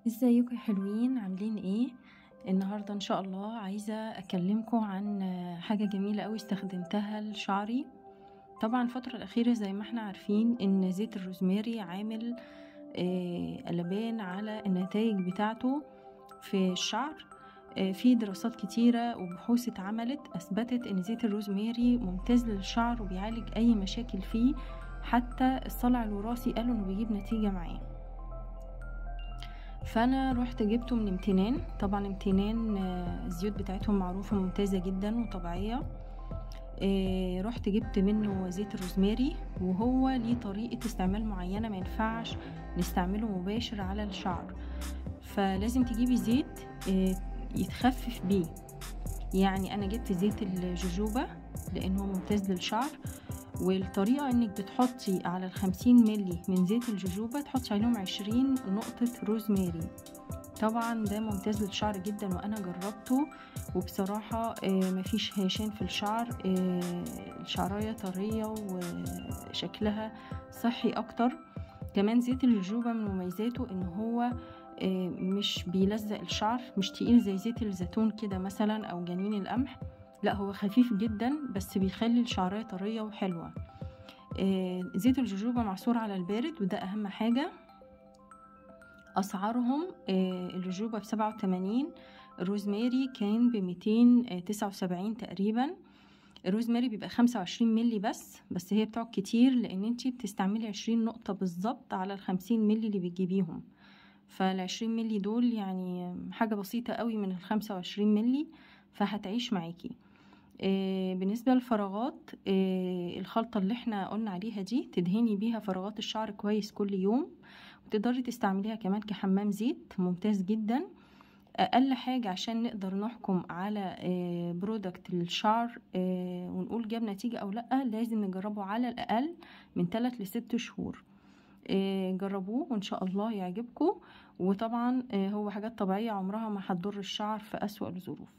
ازيكم يا حلوين، عاملين ايه؟ النهارده ان شاء الله عايزه اكلمكم عن حاجه جميله قوي استخدمتها لشعري. طبعا الفتره الاخيره زي ما احنا عارفين ان زيت الروزماري عامل قلبان على النتائج بتاعته في الشعر. في دراسات كتيره وبحوث اتعملت اثبتت ان زيت الروزماري ممتاز للشعر وبيعالج اي مشاكل فيه، حتى الصلع الوراثي قالوا انه بيجيب نتيجه معاه. فانا رحت جبته من امتنان. طبعا امتنان الزيوت بتاعتهم معروفة ممتازة جدا وطبيعية. رحت جبت منه زيت الروزماري، وهو ليه طريقة استعمال معينة، ما ينفعش نستعمله مباشر على الشعر، فلازم تجيبي زيت يتخفف بيه. يعني انا جبت زيت الجوجوبا لانه ممتاز للشعر، والطريقة انك بتحطي على 50 ملي من زيت الجوجوبا تحطي عليهم 20 نقطة روزماري. طبعا ده ممتاز للشعر جدا وانا جربته، وبصراحة مفيش هشام في الشعر، الشعراية طرية وشكلها صحي اكتر. كمان زيت الجوجوبا من مميزاته ان هو مش بيلزق الشعر، مش تقيل زي زيت الزيتون كده مثلا او جنين القمح، لا هو خفيف جدا بس بيخلي الشعراية طرية وحلوة. زيت الجوجوبا معصور على البارد وده اهم حاجة. اسعارهم الجوجوبا ب87، الروزماري كان ب279 تقريبا. الروزماري بيبقى 25 ملي بس هي بتقعد كتير لان انتي بتستعملي 20 نقطة بالظبط على ال50 ملي اللي بتجيبيهم، فال20 ملي دول يعني حاجة بسيطة قوي من ال25 ملي، فهتعيش معاكي. بالنسبة للفراغات، الخلطة اللي احنا قلنا عليها دي تدهني بيها فراغات الشعر كويس كل يوم، وتقدري تستعمليها كمان كحمام زيت ممتاز جدا. اقل حاجة عشان نقدر نحكم على برودكت للشعر ونقول جاب نتيجة او لا، لازم نجربه على الاقل من 3 ل6 شهور. جربوه وان شاء الله يعجبكم. وطبعا هو حاجات طبيعية عمرها ما هتضر الشعر في اسوأ الظروف.